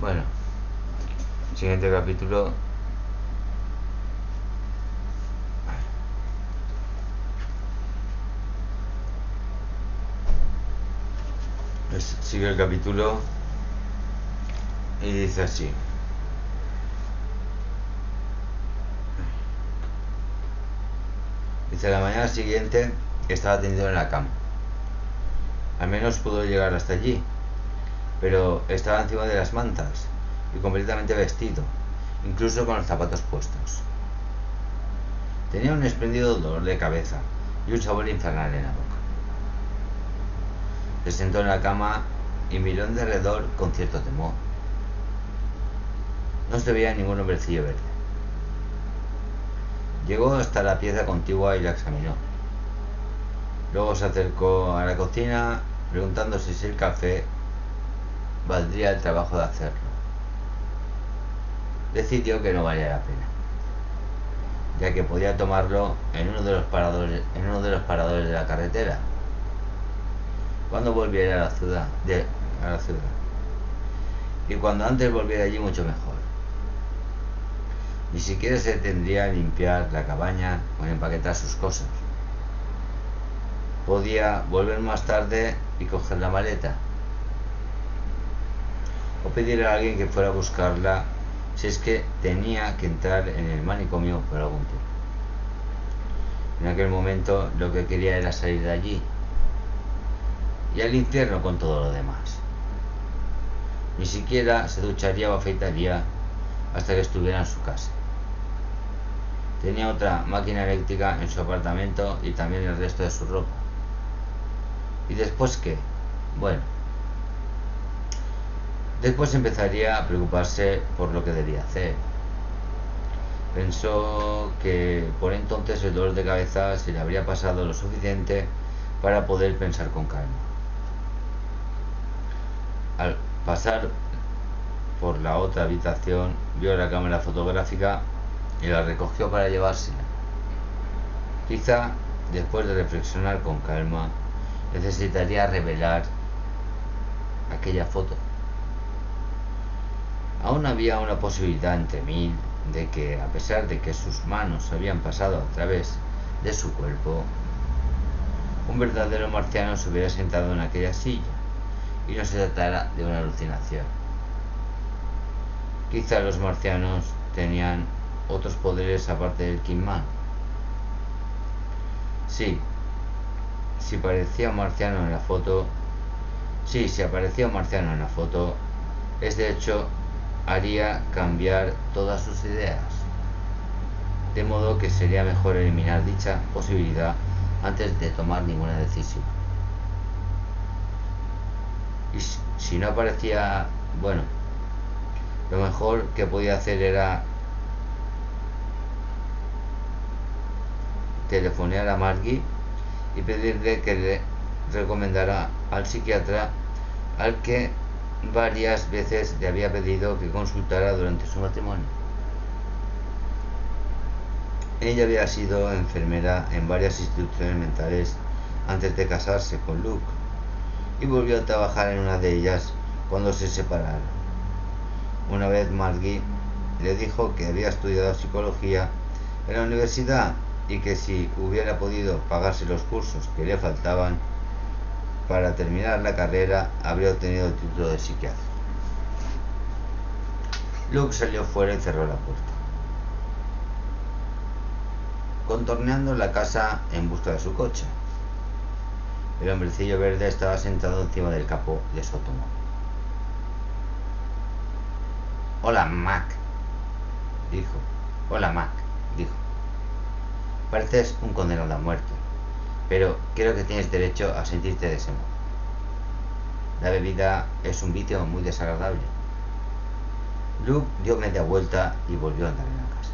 Bueno, siguiente capítulo. Sigue el capítulo y dice así. Dice: la mañana siguiente estaba tendido en la cama. Al menos pudo llegar hasta allí, pero estaba encima de las mantas y completamente vestido, incluso con los zapatos puestos. Tenía un espléndido dolor de cabeza y un sabor infernal en la boca. Se sentó en la cama y miró en derredor con cierto temor. No se veía ningún hombrecillo verde. Llegó hasta la pieza contigua y la examinó. Luego se acercó a la cocina preguntándose si el café valdría el trabajo de hacerlo. Decidió que no valía la pena, ya que podía tomarlo en uno de los paradores de la carretera cuando volviera a la ciudad, y cuando antes volviera allí mucho mejor. Ni siquiera se tendría a limpiar la cabaña o empaquetar sus cosas. Podía volver más tarde y coger la maleta, o pedir a alguien que fuera a buscarla si es que tenía que entrar en el manicomio por algún tiempo. En aquel momento lo que quería era salir de allí y al infierno con todo lo demás. Ni siquiera se ducharía o afeitaría hasta que estuviera en su casa. Tenía otra máquina eléctrica en su apartamento y también el resto de su ropa. ¿Y después qué? Bueno, después empezaría a preocuparse por lo que debía hacer. Pensó que por entonces el dolor de cabeza se le habría pasado lo suficiente para poder pensar con calma. Al pasar por la otra habitación, vio la cámara fotográfica y la recogió para llevársela. Quizá, después de reflexionar con calma, necesitaría revelar aquella foto. Aún había una posibilidad entre mil de que, a pesar de que sus manos habían pasado a través de su cuerpo, un verdadero marciano se hubiera sentado en aquella silla y no se tratara de una alucinación. Quizá los marcianos tenían otros poderes aparte del Kingman. Sí, si aparecía un marciano en la foto, este hecho haría cambiar todas sus ideas, de modo que sería mejor eliminar dicha posibilidad antes de tomar ninguna decisión. Y si no aparecía, bueno, lo mejor que podía hacer era telefonear a Margie y pedirle que le recomendara al psiquiatra al que varias veces le había pedido que consultara durante su matrimonio. Ella había sido enfermera en varias instituciones mentales antes de casarse con Luke y volvió a trabajar en una de ellas cuando se separaron. Una vez Margie le dijo que había estudiado psicología en la universidad y que si hubiera podido pagarse los cursos que le faltaban para terminar la carrera, habría obtenido el título de psiquiatra. Luke salió fuera y cerró la puerta, contorneando la casa en busca de su coche. El hombrecillo verde estaba sentado encima del capó de su automóvil. «Hola, Mac», dijo. «Hola, Mac», dijo. «Pareces un condenado a muerte, pero creo que tienes derecho a sentirte de ese modo. La bebida es un vicio muy desagradable». Luke dio media vuelta y volvió a andar en la casa.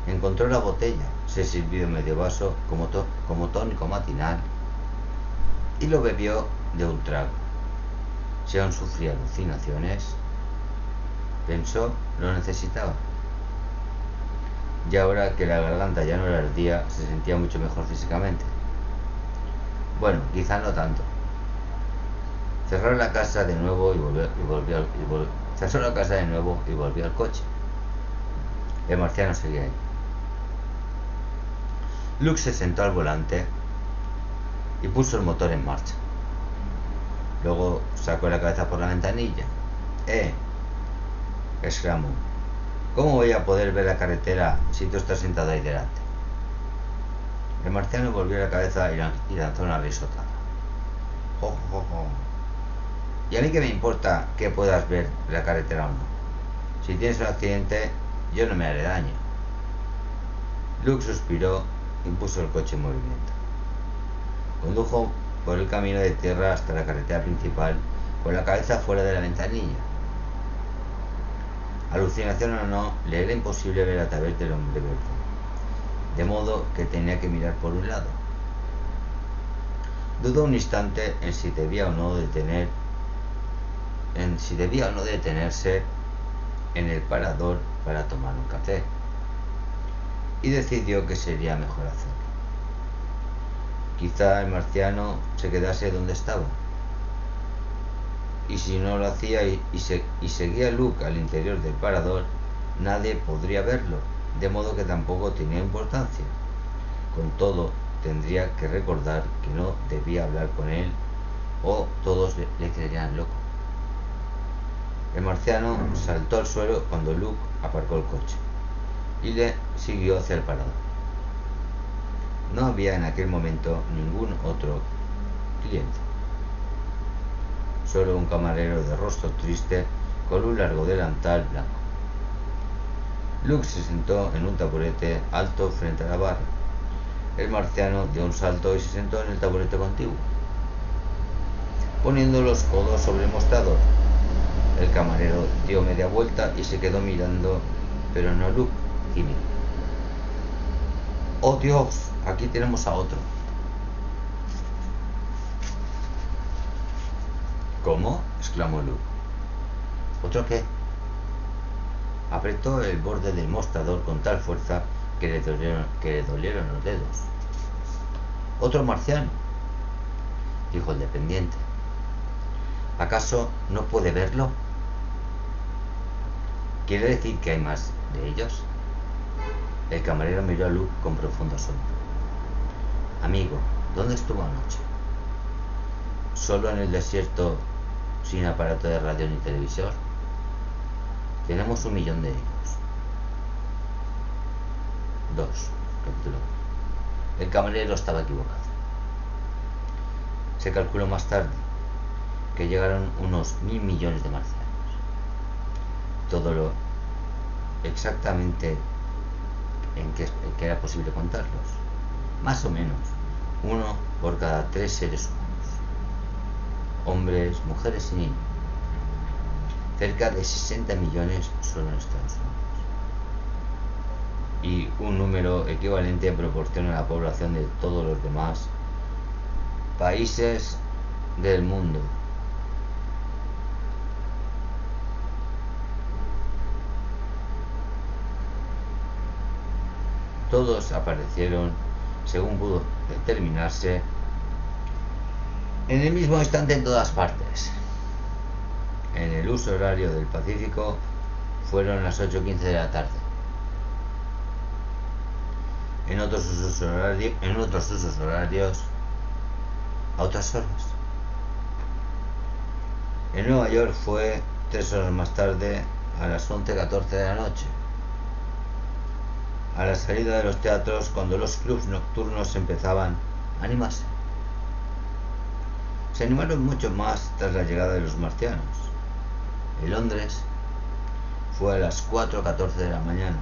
Encontró la botella, se sirvió medio vaso como tónico matinal y lo bebió de un trago. Si aún sufría alucinaciones, pensó, lo necesitaba. Y ahora que la garganta ya no le ardía, se sentía mucho mejor físicamente. Bueno, quizá no tanto. Cerró la casa de nuevo y cerró la casa de nuevo y volvió al coche. El marciano seguía ahí. Luke se sentó al volante y puso el motor en marcha. Luego sacó la cabeza por la ventanilla. Exclamó. ¿Cómo voy a poder ver la carretera si tú estás sentado ahí delante? El marciano volvió la cabeza y lanzó una risotada. Jo, jo, jo. ¿Y a mí qué me importa que puedas ver la carretera o no? Si tienes un accidente, yo no me haré daño. Luke suspiró y puso el coche en movimiento. Condujo por el camino de tierra hasta la carretera principal con la cabeza fuera de la ventanilla. Alucinación o no, le era imposible ver a través del hombre verde, de modo que tenía que mirar por un lado. Dudó un instante en si debía o no detenerse en el parador para tomar un café, y decidió que sería mejor hacerlo. Quizá el marciano se quedase donde estaba, y si no lo hacía y seguía Luke al interior del parador, nadie podría verlo, de modo que tampoco tenía importancia. Con todo, tendría que recordar que no debía hablar con él o todos le creerían loco. El marciano saltó al suelo cuando Luke aparcó el coche y le siguió hacia el parador. No había en aquel momento ningún otro cliente, solo un camarero de rostro triste con un largo delantal blanco. Luke se sentó en un taburete alto frente a la barra. El marciano dio un salto y se sentó en el taburete contiguo, poniendo los codos sobre el mostrador. El camarero dio media vuelta y se quedó mirando, pero no a Luke, Jimmy. ¡Oh, Dios! Aquí tenemos a otro. ¿Cómo? Exclamó Luke. ¿Otro qué? Apretó el borde del mostrador con tal fuerza que le dolieron los dedos. ¿Otro marciano?, dijo el dependiente. ¿Acaso no puede verlo? ¿Quiere decir que hay más de ellos? El camarero miró a Luke con profundo asombro. Amigo, ¿dónde estuvo anoche? ¿Solo en el desierto, sin aparato de radio ni televisor? Tenemos 1 millón de ellos. 2. Capítulo 1. El camarero estaba equivocado. Se calculó más tarde que llegaron unos 1.000 millones de marcianos. Todo lo exactamente en que era posible contarlos. Más o menos, 1 por cada 3 seres humanos. Hombres, mujeres y niños. Cerca de 60 millones solo en Estados Unidos. Y un número equivalente en proporción a la población de todos los demás países del mundo. Todos aparecieron, según pudo determinarse, en el mismo instante en todas partes. En el uso horario del Pacífico fueron las 8:15 de la tarde. En otros usos horarios a otras horas. En Nueva York fue 3 horas más tarde, a las 11:14 de la noche. A la salida de los teatros, cuando los clubs nocturnos empezaban a animarse. Se animaron mucho más tras la llegada de los marcianos. En Londres fue a las 4:14 de la mañana,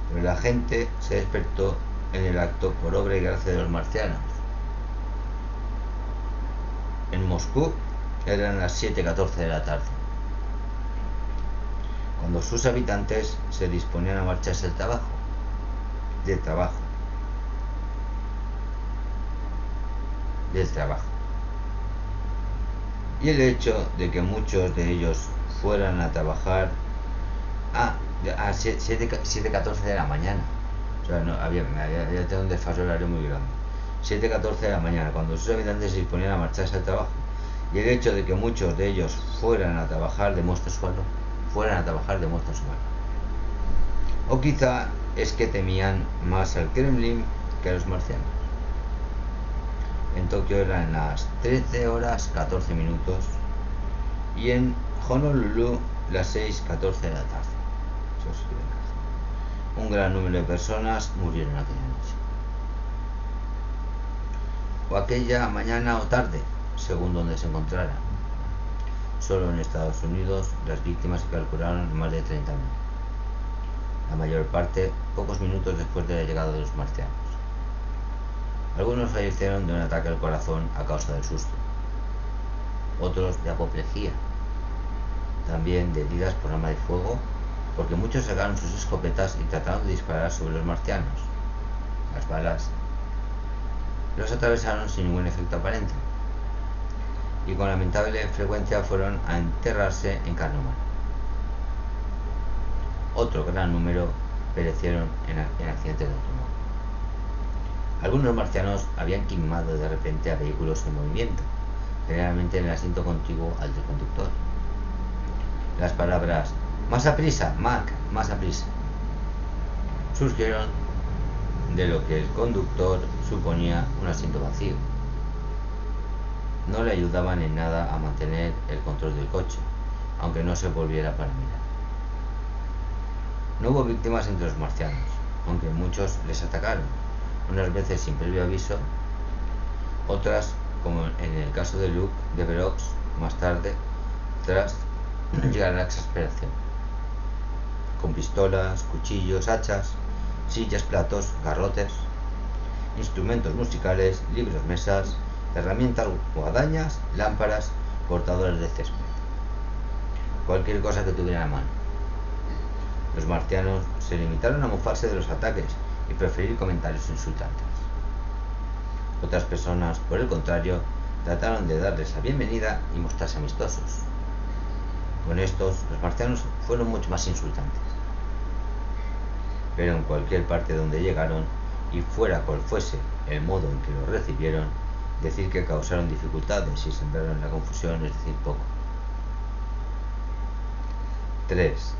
pero la gente se despertó en el acto por obra y gracia de los marcianos. En Moscú eran las 7:14 de la tarde, cuando sus habitantes se disponían a marcharse del trabajo. Y el hecho de que muchos de ellos fueran a trabajar a 7:14 de la mañana, o sea, no había tenido un desfase horario muy grande. 7:14 de la mañana, cuando sus habitantes se disponían a marcharse al trabajo, y el hecho de que muchos de ellos fueran a trabajar demuestra su valor. O quizá es que temían más al Kremlin que a los marcianos. En Tokio eran las 13 horas 14 minutos y en Honolulu las 6:14 de la tarde. Un gran número de personas murieron aquella noche. O aquella mañana o tarde, según donde se encontraran. Solo en Estados Unidos las víctimas se calcularon en más de 30.000. La mayor parte pocos minutos después de la llegada de los marcianos. Algunos fallecieron de un ataque al corazón a causa del susto, otros de apoplejía, también de heridas por arma de fuego, porque muchos sacaron sus escopetas y trataron de disparar sobre los marcianos. Las balas los atravesaron sin ningún efecto aparente y con lamentable frecuencia fueron a enterrarse en carne humana. Otro gran número perecieron en accidentes de automóvil. Algunos marcianos habían quemado de repente a vehículos en movimiento, generalmente en el asiento contiguo al del conductor. Las palabras "más a prisa, Mac, más a prisa" surgieron de lo que el conductor suponía un asiento vacío. No le ayudaban en nada a mantener el control del coche, aunque no se volviera para mirar. No hubo víctimas entre los marcianos, aunque muchos les atacaron, unas veces sin previo aviso, otras, como en el caso de Luke de Verox, más tarde, tras llegar a la exasperación, con pistolas, cuchillos, hachas, sillas, platos, garrotes, instrumentos musicales, libros, mesas, herramientas, guadañas, lámparas, cortadores de césped, cualquier cosa que tuviera a mano. Los marcianos se limitaron a mofarse de los ataques y preferir comentarios insultantes. Otras personas, por el contrario, trataron de darles la bienvenida y mostrarse amistosos. Con estos, los marcianos fueron mucho más insultantes. Pero en cualquier parte donde llegaron, y fuera cual fuese el modo en que los recibieron, decir que causaron dificultades y sembraron la confusión es decir poco. 3.